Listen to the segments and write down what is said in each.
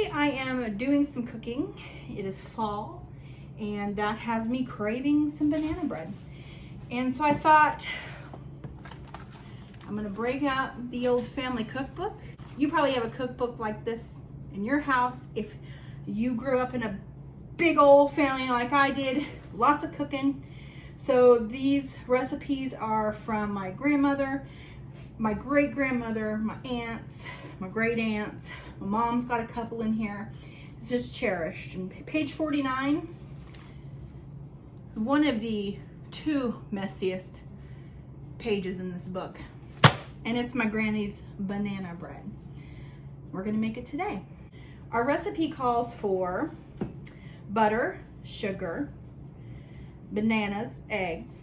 Today I am doing some cooking. It is fall and that has me craving some banana bread. And so I thought I'm gonna break out the old family cookbook. You probably have a cookbook like this in your house if you grew up in a big old family like I did, lots of cooking. So these recipes are from my grandmother, my great grandmother, my aunts, my great aunts. My mom's got a couple in here. It's just cherished. And page 49, one of the two messiest pages in this book. And it's my granny's banana bread. We're gonna make it today. Our recipe calls for butter, sugar, bananas, eggs,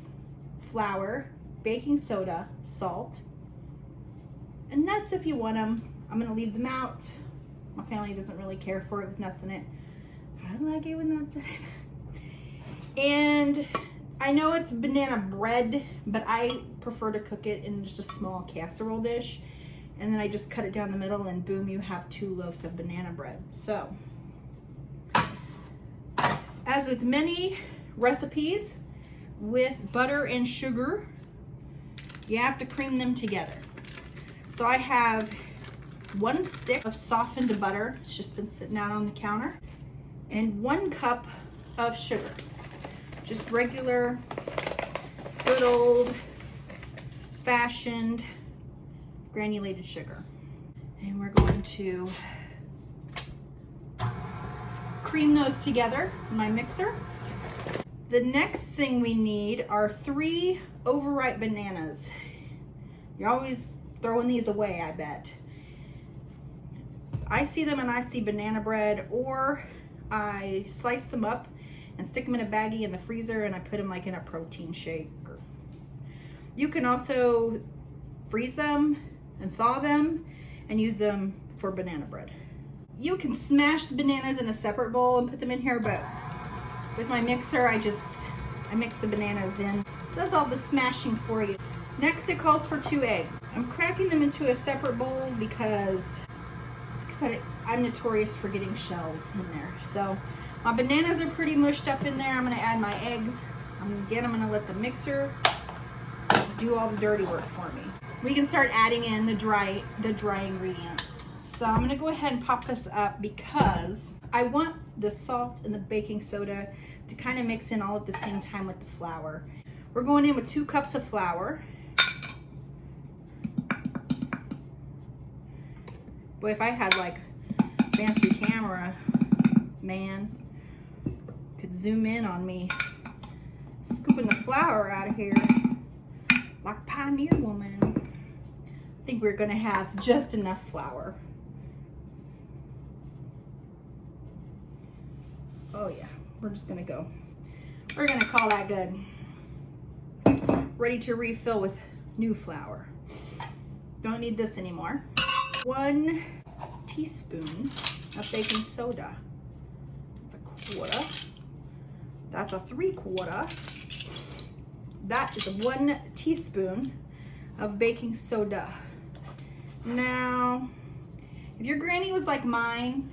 flour, baking soda, salt, and nuts if you want them. I'm gonna leave them out. My family doesn't really care for it with nuts in it. I like it with nuts in it. And I know it's banana bread, but I prefer to cook it in just a small casserole dish. And then I just cut it down the middle and boom, you have 2 loaves of banana bread. So, as with many recipes with butter and sugar, you have to cream them together. So I have 1 stick of softened butter. It's just been sitting out on the counter. And 1 cup of sugar. Just regular, good old fashioned granulated sugar. And we're going to cream those together in my mixer. The next thing we need are 3 overripe bananas. You're always throwing these away, I bet. I see them and I see banana bread, or I slice them up and stick them in a baggie in the freezer and I put them like in a protein shake. You can also freeze them and thaw them and use them for banana bread. You can smash the bananas in a separate bowl and put them in here, but with my mixer, I mix the bananas in. It does all the smashing for you. Next, it calls for 2 eggs. I'm cracking them into a separate bowl because I'm notorious for getting shells in there. So my bananas are pretty mushed up in there. I'm gonna add my eggs. I'm gonna let the mixer do all the dirty work for me. We can start adding in the dry ingredients. So I'm gonna go ahead and pop this up because I want the salt and the baking soda to kind of mix in all at the same time with the flour. We're going in with 2 cups of flour. Boy, if I had like fancy camera, man, could zoom in on me scooping the flour out of here like Pioneer Woman. I think we're gonna have just enough flour. Oh yeah, we're gonna call that good. Ready to refill with new flour. Don't need this anymore. 1 teaspoon of baking soda. That's a 1/4. That's a 3/4. That is 1 teaspoon of baking soda. Now, if your granny was like mine,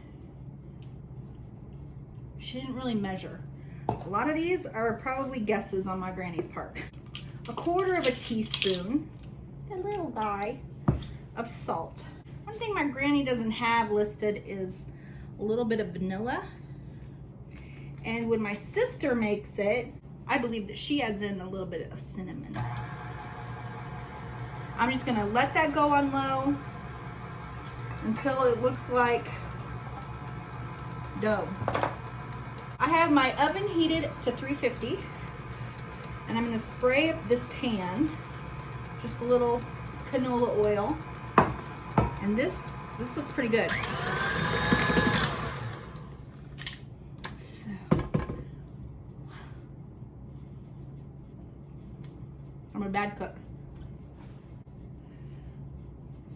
she didn't really measure. A lot of these are probably guesses on my granny's part. 1/4 of a teaspoon, a little guy, of salt. One thing my granny doesn't have listed is a little bit of vanilla. And when my sister makes it, I believe that she adds in a little bit of cinnamon. I'm just gonna let that go on low until it looks like dough. I have my oven heated to 350 and I'm gonna spray up this pan, just a little canola oil. And this looks pretty good. So, I'm a bad cook.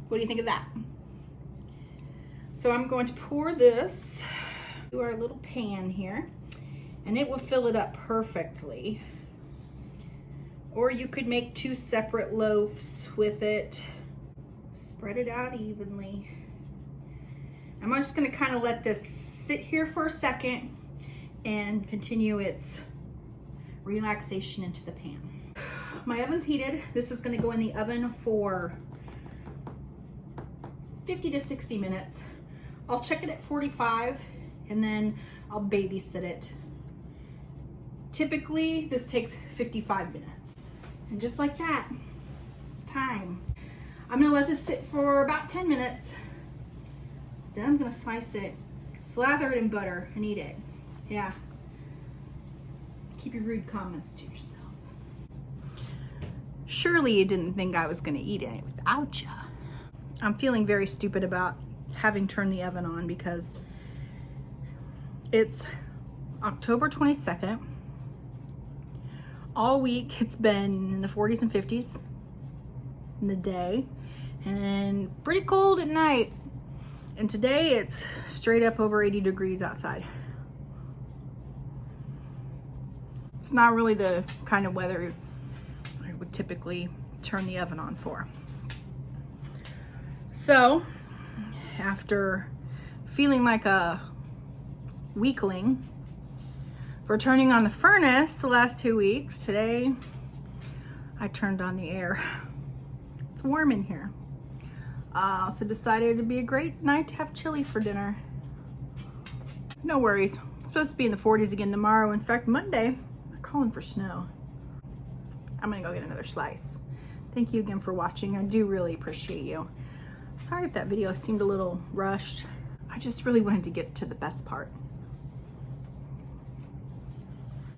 What do you think of that? So I'm going to pour this to our little pan here, and it will fill it up perfectly. Or you could make 2 separate loaves with it. Spread it out evenly. I'm just gonna kind of let this sit here for a second and continue its relaxation into the pan. My oven's heated. This is gonna go in the oven for 50 to 60 minutes. I'll check it at 45 and then I'll babysit it. Typically, this takes 55 minutes. And just like that, it's time. I'm gonna let this sit for about 10 minutes. Then I'm gonna slice it, slather it in butter, and eat it. Yeah. Keep your rude comments to yourself. Surely you didn't think I was gonna eat it without ya. I'm feeling very stupid about having turned the oven on because it's October 22nd. All week it's been in the 40s and 50s in the day and pretty cold at night. And today it's straight up over 80 degrees outside. It's not really the kind of weather I would typically turn the oven on for. So, after feeling like a weakling for turning on the furnace the last 2 weeks, today I turned on the air. It's warm in here. So decided it'd be a great night to have chili for dinner. No worries. It's supposed to be in the 40s again tomorrow. In fact, Monday, they're calling for snow. I'm gonna go get another slice. Thank you again for watching. I do really appreciate you. Sorry if that video seemed a little rushed. I just really wanted to get to the best part.